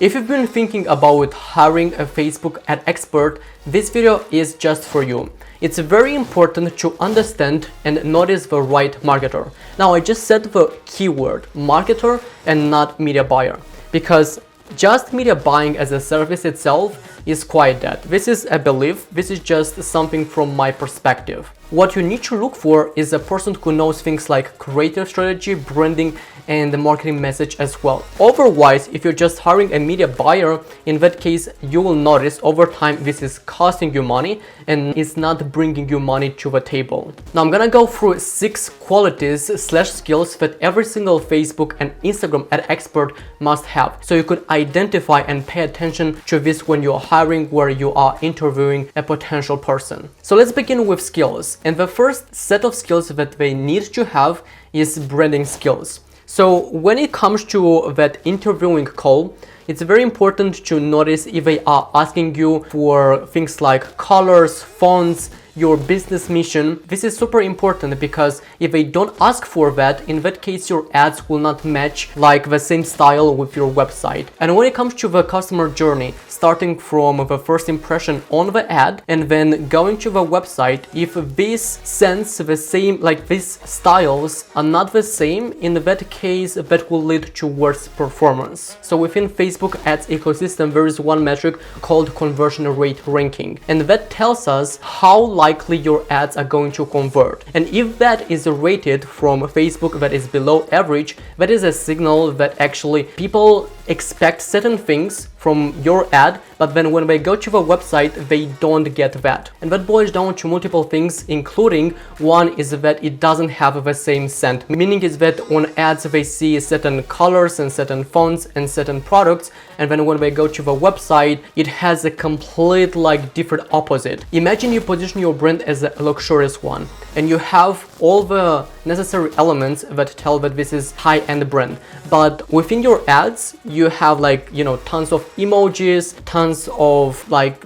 If you've been thinking about hiring a Facebook ad expert, this video is just for you. It's very important to understand and notice the right marketer. Now, I just said the keyword marketer and not media buyer, because just media buying as a service itself is quite dead. This is a belief. This is just something from my perspective. What you need to look for is a person who knows things like creative strategy, branding, and the marketing message as well. Otherwise, if you're just hiring a media buyer, in that case, you will notice over time this is costing you money and it's not bringing you money to the table. Now, I'm gonna go through 6 qualities/skills that every single Facebook and Instagram ad expert must have, so you could identify and pay attention to this when you're hiring, where you are interviewing a potential person. So let's begin with skills. And the first set of skills that they need to have is branding skills. So when it comes to that interviewing call, it's very important to notice if they are asking you for things like colors, fonts, your business mission. This is super important, because if they don't ask for that, in that case your ads will not match like the same style with your website. And when it comes to the customer journey, starting from the first impression on the ad and then going to the website, if this sends the same, like these styles are not the same, in that case that will lead to worse performance. So within Facebook ads ecosystem, there is one metric called conversion rate ranking, and that tells us how likely your ads are going to convert. And if that is rated from Facebook that is below average, that is a signal that actually people expect certain things from your ad, but then when they go to the website, they don't get that. And that boils down to multiple things, including one is that it doesn't have the same scent, meaning is that on ads they see certain colors and certain fonts and certain products, and then when they go to the website, it has a complete different opposite. Imagine you position your brand as a luxurious one, and you have all the necessary elements that tell that this is high-end brand, but within your ads you have tons of emojis, tons of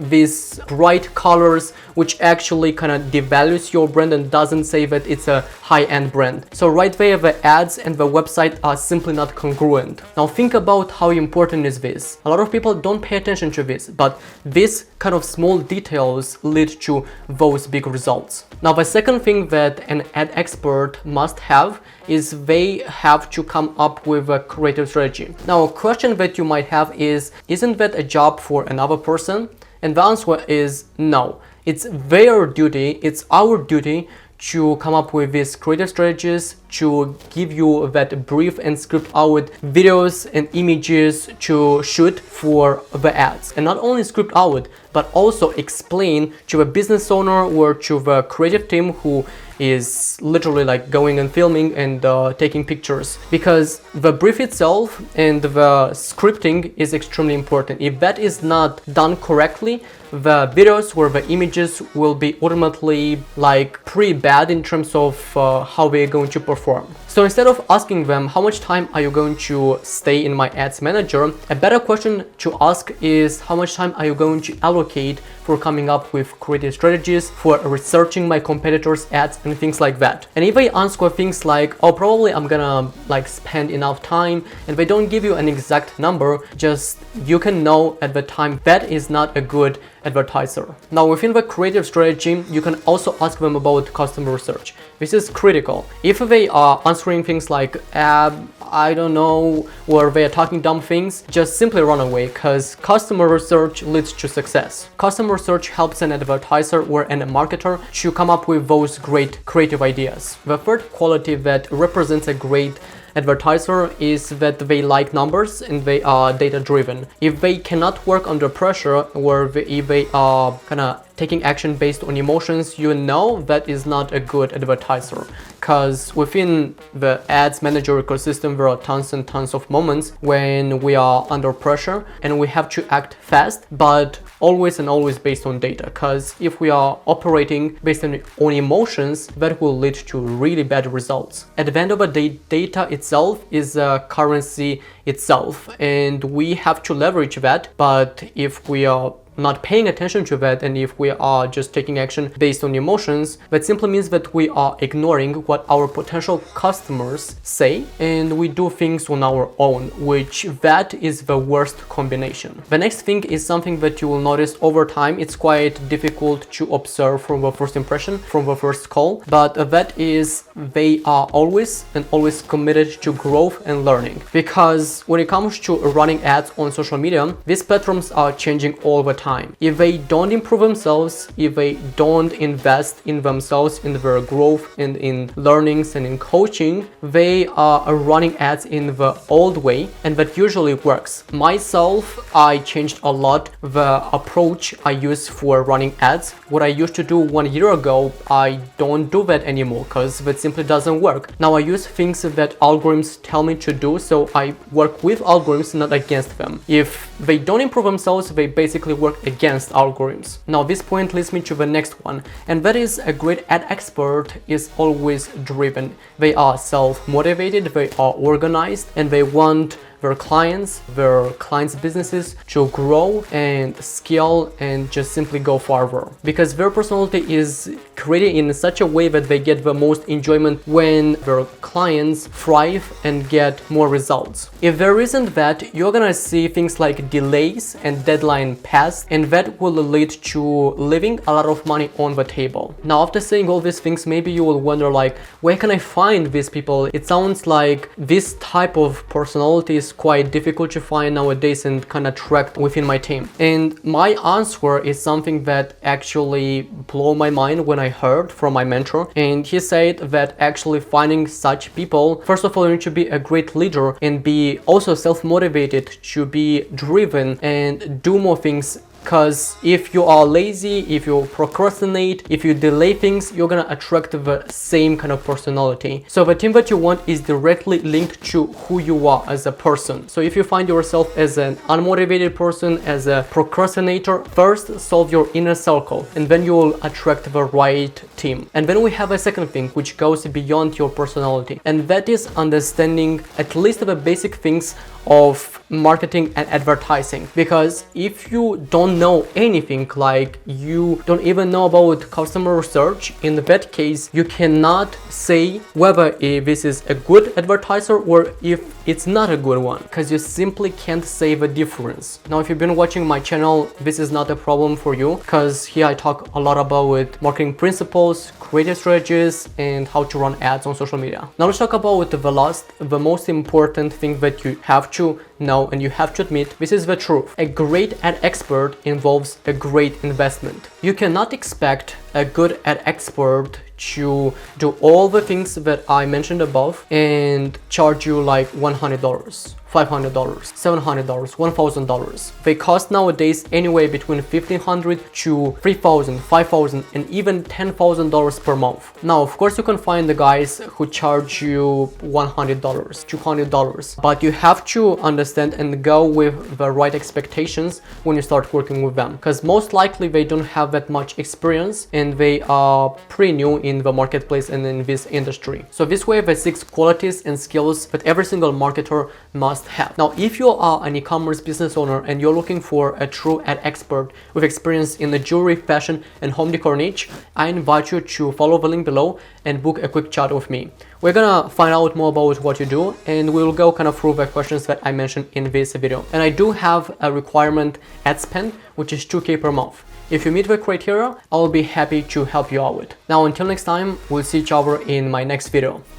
these bright colors, which actually kind of devalues your brand and doesn't say that it's a high-end brand. So right there, the ads and the website are simply not congruent. Now think about how important is this. A lot of people don't pay attention to this, but these kind of small details lead to those big results. Now the second thing that an ad expert must have is they have to come up with a creative strategy. Now a question that you might have is, isn't that a job for another person? And the answer is no. It's their duty, it's our duty to come up with these creative strategies, to give you that brief and script out videos and images to shoot for the ads. And not only script out, but also explain to the business owner or to the creative team who is literally going and filming and taking pictures, because the brief itself and the scripting is extremely important. If that is not done correctly, the videos or the images will be ultimately pretty bad in terms of how they're going to perform. So instead of asking them how much time are you going to stay in my ads manager, a better question to ask is how much time are you going to allocate for coming up with creative strategies, for researching my competitors' ads and things like that. And if they answer things like, oh, probably I'm gonna spend enough time, and they don't give you an exact number, just you can know at the time that is not a good advertiser. Now within the creative strategy, you can also ask them about customer research. This is critical. If they are answering things like I don't know, or they are talking dumb things, just simply run away, because customer research leads to success. Customer research helps an advertiser or a marketer to come up with those great creative ideas. The third quality that represents a great advertiser is that they like numbers and they are data driven. If they cannot work under pressure, or if they are kind of taking action based on emotions, you know that is not a good advertiser, because within the ads manager ecosystem there are tons and tons of moments when we are under pressure and we have to act fast, but always and always based on data, because if we are operating based on emotions, that will lead to really bad results. At the end of the day, data itself is a currency itself, and we have to leverage that. But if we are not paying attention to that, and if we are just taking action based on emotions, that simply means that we are ignoring what our potential customers say and we do things on our own, which that is the worst combination. The next thing is something that you will notice over time. It's quite difficult to observe from the first impression, from the first call, but that is they are always committed to growth and learning. Because when it comes to running ads on social media, these platforms are changing all the time. If they don't improve themselves, if they don't invest in themselves, in their growth and in learnings and in coaching, they are running ads in the old way, and that usually works. Myself, I changed a lot the approach I use for running ads. What I used to do 1 year ago, I don't do that anymore because that simply doesn't work. Now I use things that algorithms tell me to do, so I work with algorithms, not against them. If they don't improve themselves, they basically work against algorithms. Now this point leads me to the next one, and that is a great ad expert is always driven. They are self-motivated, they are organized, and they want their clients' businesses to grow and scale and just simply go farther, because their personality is created in such a way that they get the most enjoyment when their clients thrive and get more results. If there isn't that, you're gonna see things like delays and deadline pass, and that will lead to leaving a lot of money on the table. Now after saying all these things, maybe you will wonder like, where can I find these people? It sounds like this type of personality is quite difficult to find nowadays and kind of attract within my team. And my answer is something that actually blew my mind when I heard from my mentor, and he said that actually finding such people, first of all, you need to be a great leader and be also self-motivated, to be driven and do more things. Because if you are lazy, if you procrastinate, if you delay things, you're gonna attract the same kind of personality. So the team that you want is directly linked to who you are as a person. So if you find yourself as an unmotivated person, as a procrastinator, first solve your inner circle, and then you will attract the right team. And then we have a second thing which goes beyond your personality, and that is understanding at least the basic things of marketing and advertising. Because if you don't know anything, like you don't even know about customer research, in that case you cannot say whether this is a good advertiser or if it's not a good one, because you simply can't say the difference. Now if you've been watching my channel, this is not a problem for you, because here I talk a lot about marketing principles, creative strategies, and how to run ads on social media. Now let's talk about the most important thing that you have to know and you have to admit. This is the truth. A great ad expert involves a great investment. You cannot expect a good ad expert to do all the things that I mentioned above and charge you like $100, $500, $700, $1,000. They cost nowadays anywhere between $1,500 to $3,000, $5,000, and even $10,000 per month. Now, of course, you can find the guys who charge you $100, $200, but you have to understand and go with the right expectations when you start working with them, because most likely they don't have that much experience and they are pretty new in the marketplace and in this industry. So this way, the 6 qualities and skills that every single marketer must have. Now, if you are an e-commerce business owner and you're looking for a true ad expert with experience in the jewelry, fashion, and home decor niche, I invite you to follow the link below and book a quick chat with me. We're gonna find out more about what you do, and we'll go kind of through the questions that I mentioned in this video. And I do have a requirement ad spend, which is $2,000 per month. If you meet the criteria, I'll be happy to help you out with. Now, until next time, we'll see each other in my next video.